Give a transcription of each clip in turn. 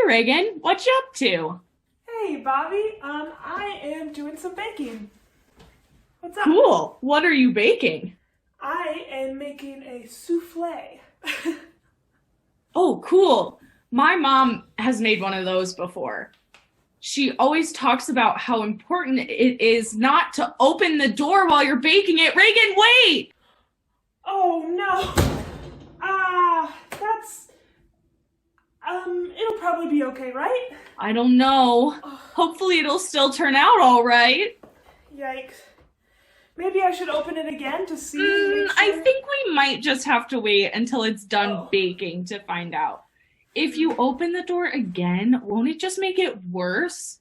Reagan. What you up to? Hey, Bobby. I am doing some baking. What's up? Cool. What are you baking? I am making a souffle. Oh, cool. My mom has made one of those before. She always talks about how important it is not to open the door while you're baking it. Reagan, wait! Oh no. That's it'll probably be okay, right? I don't know. Hopefully it'll still turn out all right. Yikes. Maybe I should open it again to see. Make I sure. think we might just have to wait until it's done baking to find out. If you open the door again, won't it just make it worse?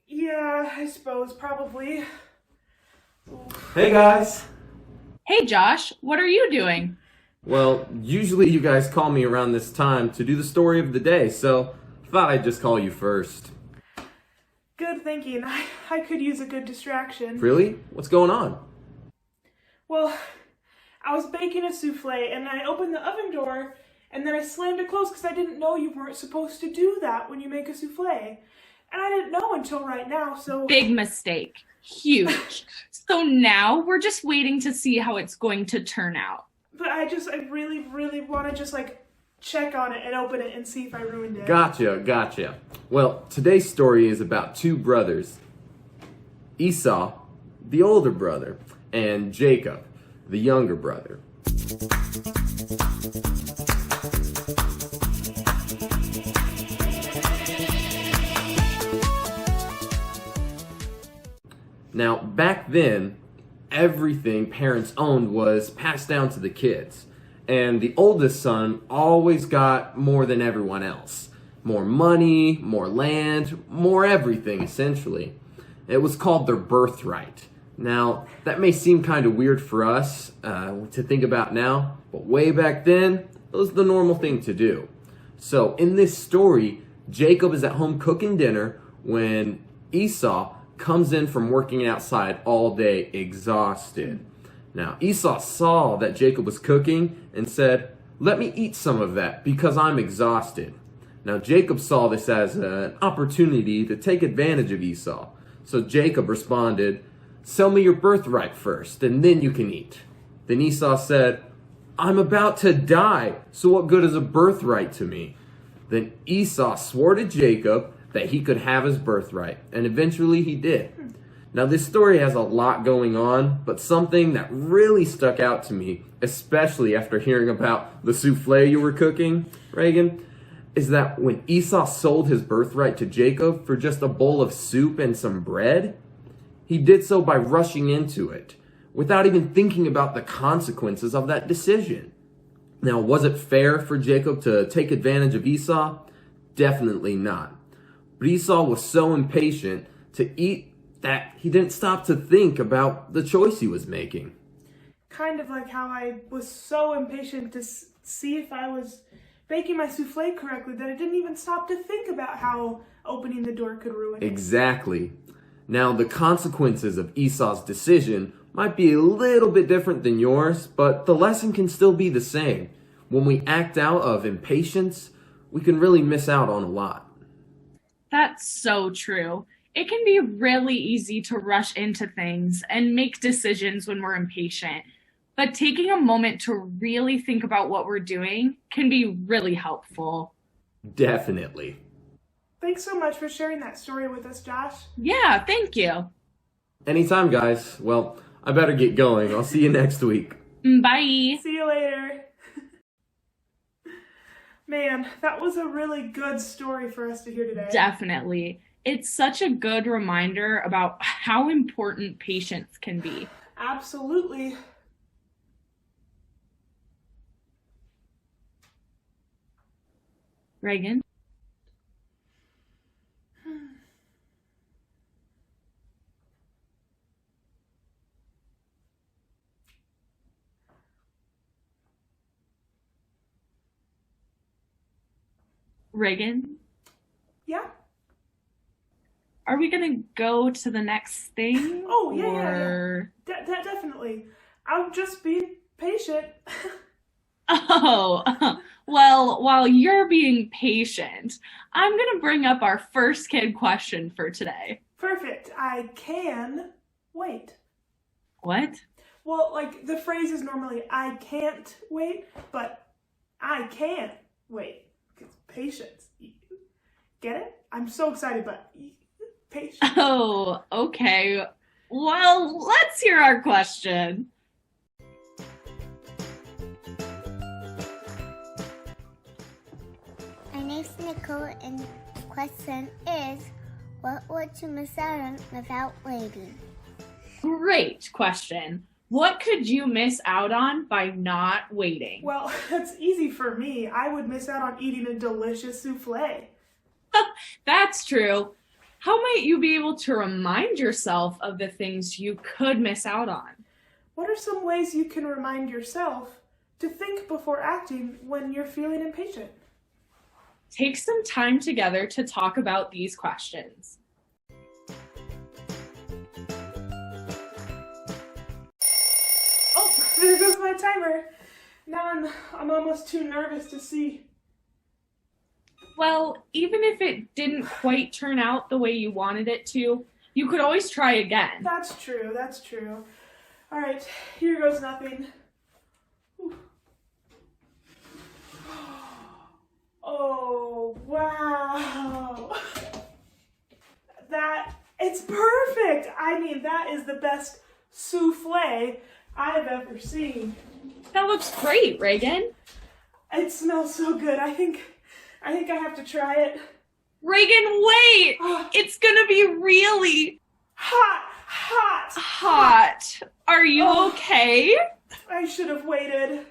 Yeah, I suppose probably. Hey guys! Hey Josh, what are you doing? Well, usually you guys call me around this time to do the story of the day, so I thought I'd just call you first. Good thinking. I could use a good distraction. Really? What's going on? Well, I was baking a souffle and I opened the oven door and then I slammed it closed because I didn't know you weren't supposed to do that when you make a souffle. And I didn't know until right now, so... Big mistake. Huge. So now we're just waiting to see how it's going to turn out. But I really, really want to just, check on it and open it and see if I ruined it. Gotcha. Well, today's story is about two brothers. Esau, the older brother, and Jacob, the younger brother. Now, back then, everything parents owned was passed down to the kids. And the oldest son always got more than everyone else. More money, more land, more everything, essentially. It was called their birthright. Now, that may seem kind of weird for us to think about now, but way back then, it was the normal thing to do. So, in this story, Jacob is at home cooking dinner when Esau comes in from working outside all day exhausted. Now, Esau saw that Jacob was cooking and said, "Let me eat some of that because I'm exhausted." Now, Jacob saw this as an opportunity to take advantage of Esau. So Jacob responded, "Sell me your birthright first, and then you can eat." Then Esau said, "I'm about to die, so what good is a birthright to me?" Then Esau swore to Jacob that he could have his birthright, and eventually he did. Now, this story has a lot going on, but something that really stuck out to me, especially after hearing about the souffle you were cooking, Reagan, is that when Esau sold his birthright to Jacob for just a bowl of soup and some bread, he did so by rushing into it, without even thinking about the consequences of that decision. Now, was it fair for Jacob to take advantage of Esau? Definitely not. But Esau was so impatient to eat that he didn't stop to think about the choice he was making. Kind of like how I was so impatient to see if I was baking my souffle correctly that I didn't even stop to think about how opening the door could ruin it. Exactly. Now, the consequences of Esau's decision might be a little bit different than yours, but the lesson can still be the same. When we act out of impatience, we can really miss out on a lot. That's so true. It can be really easy to rush into things and make decisions when we're impatient. But taking a moment to really think about what we're doing can be really helpful. Definitely. Thanks so much for sharing that story with us, Josh. Yeah, thank you. Anytime, guys. Well, I better get going. I'll see you next week. Bye. See you later. Man, that was a really good story for us to hear today. Definitely. It's such a good reminder about how important patience can be. Absolutely. Reagan? Reagan? Yeah? Are we gonna go to the next thing? Oh, yeah. Or... Definitely. I'll just be patient. Oh, well, while you're being patient, I'm going to bring up our first kid question for today. Perfect. I can wait. What? Well, like the phrase is normally I can't wait, but I can wait. It's patience. Get it? I'm so excited, but patience. Oh, okay. Well, let's hear our question. My name's Nicole, and the question is, what would you miss out on without waiting? Great question. What could you miss out on by not waiting? Well, that's easy for me. I would miss out on eating a delicious souffle. That's true. How might you be able to remind yourself of the things you could miss out on? What are some ways you can remind yourself to think before acting when you're feeling impatient? Take some time together to talk about these questions. Oh, there goes my timer. Now I'm almost too nervous to see. Well, even if it didn't quite turn out the way you wanted it to, you could always try again. That's true, that's true. All right, here goes nothing. Whew. Oh, wow. It's perfect. I mean, that is the best souffle I've ever seen. That looks great, Reagan. It smells so good. I think I have to try it. Reagan, wait! It's gonna be really Hot. hot. Are you okay? I should have waited.